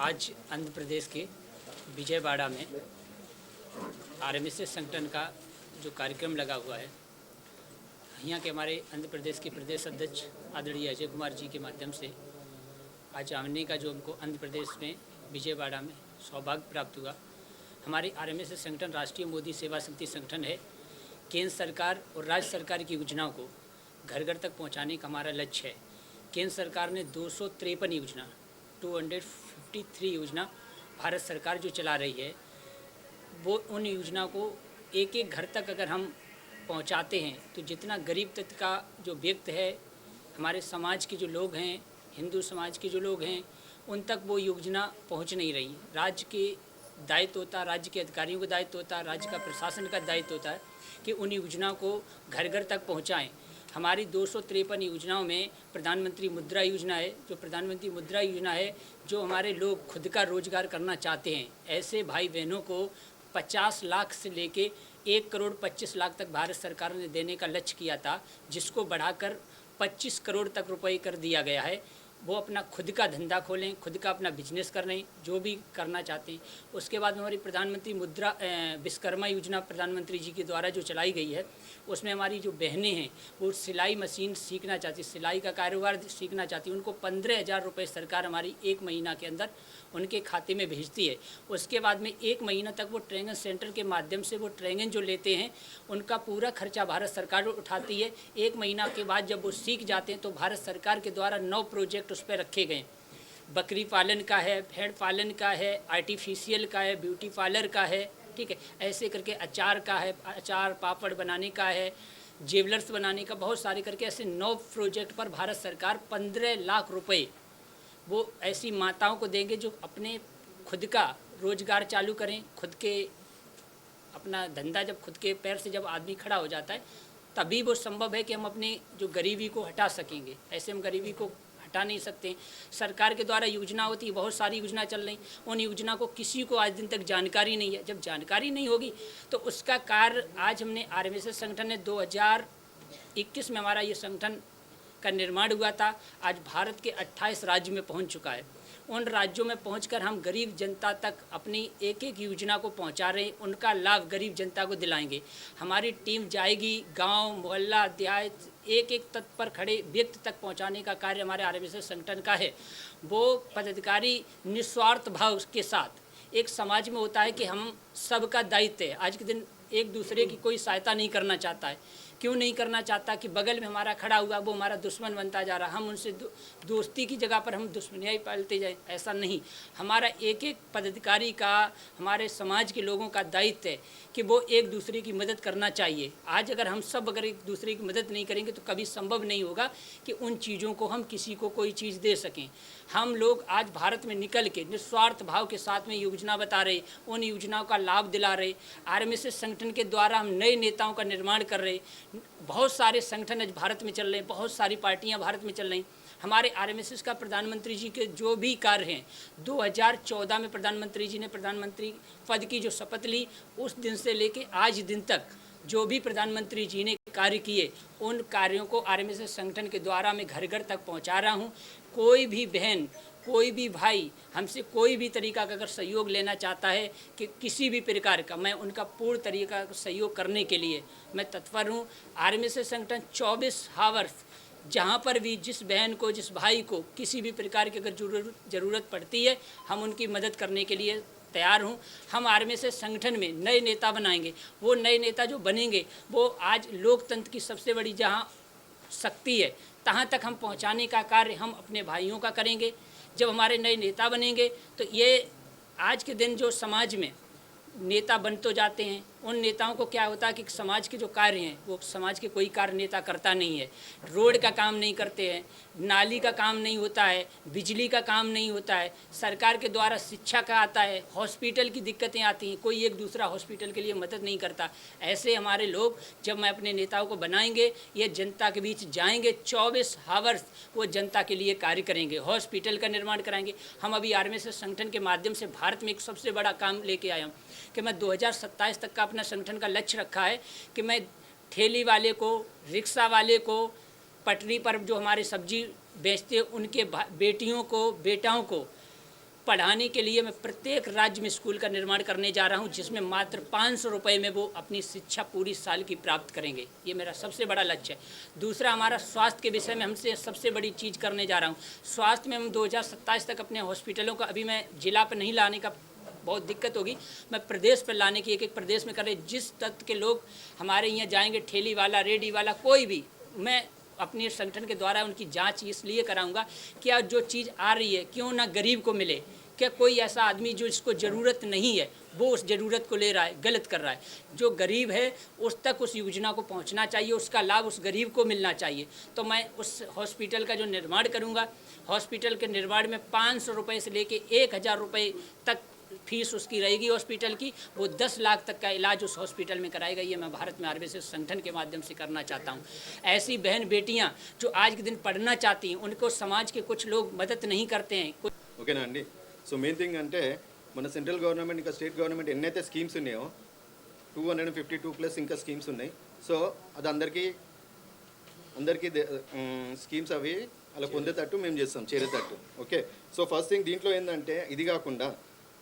आज आंध्र प्रदेश के विजयवाड़ा में आरएमएसएस संगठन का जो कार्यक्रम लगा हुआ है, यहाँ के हमारे आंध्र प्रदेश के प्रदेश अध्यक्ष आदरणीय अजय कुमार जी के माध्यम से आज आने का जो हमको आंध्र प्रदेश में विजयवाड़ा में सौभाग्य प्राप्त हुआ। हमारे आरएमएसएस संगठन राष्ट्रीय मोदी सेवा समिति संगठन है। केंद्र सरकार और राज्य सरकार की योजनाओं को घर घर तक पहुँचाने का हमारा लक्ष्य है। केंद्र सरकार ने 253 योजना 253 योजना भारत सरकार जो चला रही है, वो उन योजना को एक एक घर तक अगर हम पहुंचाते हैं तो जितना गरीब तबके का जो व्यक्ति है, हमारे समाज के जो लोग हैं, हिंदू समाज के जो लोग हैं, उन तक वो योजना पहुंच नहीं रही। राज्य के दायित्व होता है, राज्य के अधिकारियों का दायित्व होता है, राज्य का प्रशासन का दायित्व होता है कि उन योजनाओं को घर घर तक पहुँचाएँ। हमारी 253 योजनाओं में प्रधानमंत्री मुद्रा योजना है। जो प्रधानमंत्री मुद्रा योजना है, जो हमारे लोग खुद का रोजगार करना चाहते हैं, ऐसे भाई बहनों को 50 लाख से लेके 1 करोड़ 25 लाख तक भारत सरकार ने देने का लक्ष्य किया था, जिसको बढ़ाकर 25 करोड़ तक रुपए कर दिया गया है। वो अपना खुद का धंधा खोलें, खुद का अपना बिजनेस कर लें, जो भी करना चाहते हैं। उसके बाद हमारी प्रधानमंत्री मुद्रा विश्वकर्मा योजना प्रधानमंत्री जी के द्वारा जो चलाई गई है, उसमें हमारी जो बहनें हैं वो सिलाई मशीन सीखना चाहती, सिलाई का कारोबार सीखना चाहती, उनको 15,000 रुपये सरकार हमारी 1 महीना के अंदर उनके खाते में भेजती है। उसके बाद में 1 महीना तक वो ट्रेनिंग सेंटर के माध्यम से वो ट्रेनिंग जो लेते हैं, उनका पूरा खर्चा भारत सरकार उठाती है। 1 महीना के बाद जब वो सीख जाते हैं तो भारत सरकार के द्वारा 9 प्रोजेक्ट उस पर रखे गए। बकरी पालन का है, भेड़ पालन का है, आर्टिफिशियल का है, ब्यूटी पार्लर का है, ठीक है, ऐसे करके अचार का है, अचार पापड़ बनाने का है, ज्वेलर्स बनाने का, बहुत सारे करके ऐसे 9 प्रोजेक्ट पर भारत सरकार 15 लाख रुपए वो ऐसी माताओं को देंगे जो अपने खुद का रोजगार चालू करें। खुद के अपना धंधा जब खुद के पैर से जब आदमी खड़ा हो जाता है, तभी वो संभव है कि हम अपनी जो गरीबी को हटा सकेंगे। ऐसे हम गरीबी को हटा नहीं सकते। सरकार के द्वारा योजना होती है, बहुत सारी योजना चल रही, उन योजना को किसी को आज दिन तक जानकारी नहीं है। जब जानकारी नहीं होगी तो उसका कार्य आज हमने आरएमएसएस संगठन ने 2021 में हमारा ये संगठन का निर्माण हुआ था। आज भारत के 28 राज्य में पहुंच चुका है। उन राज्यों में पहुंचकर हम गरीब जनता तक अपनी एक एक योजना को पहुंचा रहे हैं, उनका लाभ गरीब जनता को दिलाएंगे। हमारी टीम जाएगी गांव, मोहल्ला, देहात, एक एक तट पर खड़े व्यक्ति तक पहुंचाने का कार्य हमारे आरएमएसएस संगठन का है। वो पदाधिकारी निस्वार्थ भाव के साथ, एक समाज में होता है कि हम सबका दायित्व है। आज के दिन एक दूसरे की कोई सहायता नहीं करना चाहता है। क्यों नहीं करना चाहता कि बगल में हमारा खड़ा हुआ वो हमारा दुश्मन बनता जा रहा, हम उनसे दोस्ती की जगह पर हम दुश्मनियाँ पालते जाए, ऐसा नहीं। हमारा एक एक पदाधिकारी का, हमारे समाज के लोगों का दायित्व है कि वो एक दूसरे की मदद करना चाहिए। आज अगर हम सब अगर एक दूसरे की मदद नहीं करेंगे तो कभी संभव नहीं होगा कि उन चीज़ों को हम किसी को कोई चीज़ दे सकें। हम लोग आज भारत में निकल के निस्वार्थ भाव के साथ में योजना बता रहे, उन योजनाओं का लाभ दिला रहे। आरएमएसएस संगठन के द्वारा हम नए नेताओं का निर्माण कर रहे। बहुत सारे संगठन आज भारत में चल रहे हैं, बहुत सारी पार्टियां भारत में चल रही। हमारे आरएमएसएस का प्रधानमंत्री जी के जो भी कार्य हैं, 2014 में प्रधानमंत्री जी ने प्रधानमंत्री पद की जो शपथ ली, उस दिन से लेके आज दिन तक जो भी प्रधानमंत्री जी ने कार्य किए, उन कार्यों को आरएमएसएस संगठन के द्वारा मैं घर घर तक पहुंचा रहा हूं। कोई भी बहन, कोई भी भाई हमसे कोई भी तरीका का अगर सहयोग लेना चाहता है कि किसी भी प्रकार का, मैं उनका पूर्ण तरीका का सहयोग करने के लिए मैं तत्पर हूँ। आरएमएसएस संगठन 24 आवर्स जहाँ पर भी जिस बहन को, जिस भाई को किसी भी प्रकार की अगर ज़रूरत पड़ती है, हम उनकी मदद करने के लिए तैयार हूँ। हम आरएमएसएस संगठन में नए नेता बनाएंगे। वो नए नेता जो बनेंगे वो आज लोकतंत्र की सबसे बड़ी जहाँ शक्ति है, तहाँ तक हम पहुँचाने का कार्य हम अपने भाइयों का करेंगे। जब हमारे नए नेता बनेंगे तो ये आज के दिन जो समाज में नेता बन तो जाते हैं, उन नेताओं को क्या होता है कि समाज के जो कार्य हैं वो समाज के कोई कार्य नेता करता नहीं है। रोड का काम नहीं करते हैं, नाली का काम नहीं होता है, बिजली का काम नहीं होता है, सरकार के द्वारा शिक्षा का आता है, हॉस्पिटल की दिक्कतें आती हैं, कोई एक दूसरा हॉस्पिटल के लिए मदद नहीं करता। ऐसे हमारे लोग जब मैं अपने नेताओं को बनाएंगे, ये जनता के बीच जाएंगे, 24 आवर्स वो जनता के लिए कार्य करेंगे, हॉस्पिटल का निर्माण कराएंगे। हम अभी आरएमएसएस संगठन के माध्यम से भारत में एक सबसे बड़ा काम लेके आया हूँ कि मैं 2027 तक का अपना संगठन का लक्ष्य रखा है कि मैं ठेली वाले को, रिक्शा वाले को, पटरी पर जो हमारे सब्जी बेचते उनके बेटियों को, बेटाओं को पढ़ाने के लिए मैं प्रत्येक राज्य में स्कूल का निर्माण करने जा रहा हूं, जिसमें मात्र 500 रुपये में वो अपनी शिक्षा पूरी साल की प्राप्त करेंगे। ये मेरा सबसे बड़ा लक्ष्य है। दूसरा, हमारा स्वास्थ्य के विषय में हमसे सबसे बड़ी चीज़ करने जा रहा हूँ। स्वास्थ्य में हम 2027 तक अपने हॉस्पिटलों का, अभी मैं जिला पर नहीं लाने का बहुत दिक्कत होगी, मैं प्रदेश पर लाने की, एक प्रदेश में करें। जिस तत्व के लोग हमारे यहाँ जाएंगे, ठेली वाला, रेडी वाला, कोई भी, मैं अपने संगठन के द्वारा उनकी जांच इसलिए कराऊंगा, क्या जो चीज़ आ रही है क्यों ना गरीब को मिले। क्या कोई ऐसा आदमी जो इसको ज़रूरत नहीं है वो उस ज़रूरत को ले रहा है, गलत कर रहा है। जो गरीब है उस तक उस योजना को पहुंचना चाहिए, उसका लाभ उस गरीब को मिलना चाहिए। तो मैं उस हॉस्पिटल का जो निर्माण करूंगा, हॉस्पिटल के निर्माण में 500 रुपये से लेके 1000 रुपये तक फीस उसकी रहेगी हॉस्पिटल की। वो 10 लाख तक का इलाज उस हॉस्पिटल में कराएगा। ये मैं भारत में आयुर्वेदिक संगठन के माध्यम से करना चाहता हूँ। ऐसी बहन बेटियाँ जो आज के दिन पढ़ना चाहती हैं, उनको समाज के कुछ लोग मदद नहीं करते हैं। ఓకేనా అండి. సో మెయిన్ థింగ్ అంటే మన సెంట్రల్ గవర్నమెంట్ ఇంకా స్టేట్ గవర్నమెంట్ ఎన్నైతే స్కీమ్స్ ఉన్నాయో 252+ ఇంకా స్కీమ్స్ ఉన్నాయి. సో అది అందరికీ స్కీమ్స్ అవి అలా పొందేటట్టు మేము చేస్తాం, చేరేటట్టు. ఓకే. సో ఫస్ట్ థింగ్ దీంట్లో ఏంటంటే ఇది కాకుండా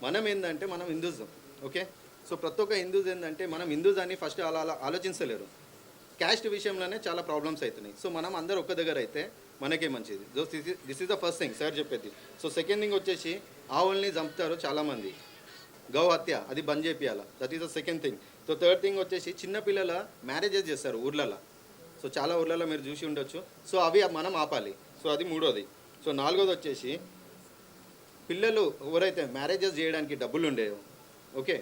మనం ఏంటంటే మనం హిందూజం. ఓకే. సో ప్రతి ఒక్క హిందూస్ ఏంటంటే మనం హిందూస్ అని ఫస్ట్ అలా ఆలోచించలేరు. క్యాస్ట్ విషయంలోనే చాలా ప్రాబ్లమ్స్ అవుతున్నాయి. సో మనం అందరు ఒక్క దగ్గర అయితే మనకే మంచిది. So this is the first thing sir చెప్పేది. సో సెకండ్ థింగ్ వచ్చేసి ఆవుల్ని చంపుతారు చాలామంది, గౌ హత్య, అది బంద్ చేపియాలి. That is the second thing. So third thing వచ్చేసి చిన్నపిల్లల మ్యారేజెస్ చేస్తారు ఊర్లలో. సో చాలా ఊర్లలో మీరు చూసి ఉండొచ్చు. సో అవి మనం ఆపాలి. సో అది మూడోది. సో నాలుగోది వచ్చేసి పిల్లలు ఎవరైతే మ్యారేజెస్ చేయడానికి డబ్బులు ఉండేవో, ఓకే,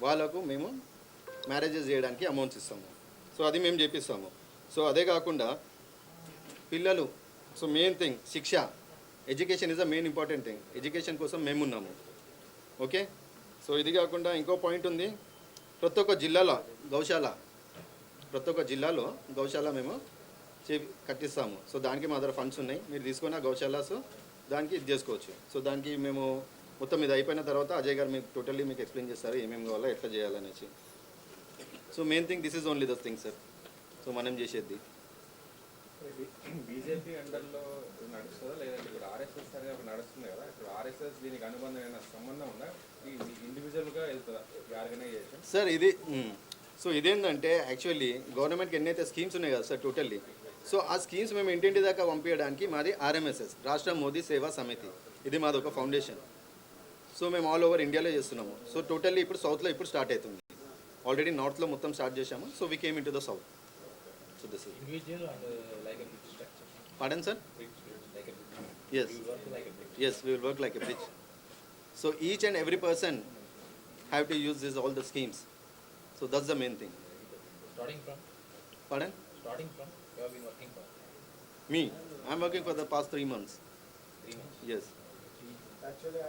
వాళ్ళకు మేము మ్యారేజెస్ చేయడానికి అమౌంట్స్ ఇస్తాము. సో అది మేము చేపిస్తాము. సో అదే కాకుండా పిల్లలు, సో మెయిన్ థింగ్ శిక్ష, education is the main important thing. Education కోసం మేమున్నాము. ఓకే. సో ఇది కాకుండా ఇంకో పాయింట్ ఉంది. ప్రతి ఒక్క జిల్లాలో గౌశాల మేము కట్టిస్తాము. సో దానికి మా దగ్గర ఫండ్స్ ఉన్నాయి. మీరు తీసుకున్న గౌశాలాస్ దానికి ఇది చేసుకోవచ్చు. సో దానికి మేము మొత్తం ఇది అయిపోయిన తర్వాత అజయ్ గారు మీకు టోటల్లీ మీకు ఎక్స్ప్లెయిన్ చేస్తారు ఏమేమి కావాలో, ఎట్లా చేయాలనేసి. So main thing this is only the thing sir. So మనం చేసేది బీజేపీ అండర్లో నడుస్తుందా లేదంటే ఇప్పుడు ఆర్ఎస్ఎస్ అనేది అప్పుడు నడుస్తుంది కదా, ఇప్పుడు ఆర్ఎస్ఎస్ దీనికి అనుబంధమైన సంబంధం ఉందా, ఈ ఇండివిజువల్గా వెళ్తుందా ఈ ఆర్గనైజేషన్? సార్ ఇది సో ఇదేంటంటే యాక్చువల్లీ గవర్నమెంట్కి ఎన్నైతే స్కీమ్స్ ఉన్నాయి కదా సార్ టోటల్లీ, సో ఆ స్కీమ్స్ మేము ఇంటింటి దాకా పంపించడానికి మాది ఆర్ఎంఎస్ఎస్, రాష్ట్ర మోదీ సేవా సమితి. ఇది మాది ఒక ఫౌండేషన్. సో మేము ఆల్ ఓవర్ ఇండియాలో చేస్తున్నాము. సో టోటల్లీ ఇప్పుడు సౌత్లో ఇప్పుడు స్టార్ట్ అవుతుంది. ఆల్రెడీ నార్త్లో మొత్తం స్టార్ట్ చేశాము. So we came in to the south. So this is Individual and like a bridge structure. pardon sir? Bridge, like a bridge. Yes. We work like a bridge. Yes, we will work like a bridge. So each and every person have to use all the schemes. So that's the main thing. Starting from? Pardon? Starting from? You have been working for? Me? I'm working for the past 3 months. 3 months? Yes. Actually,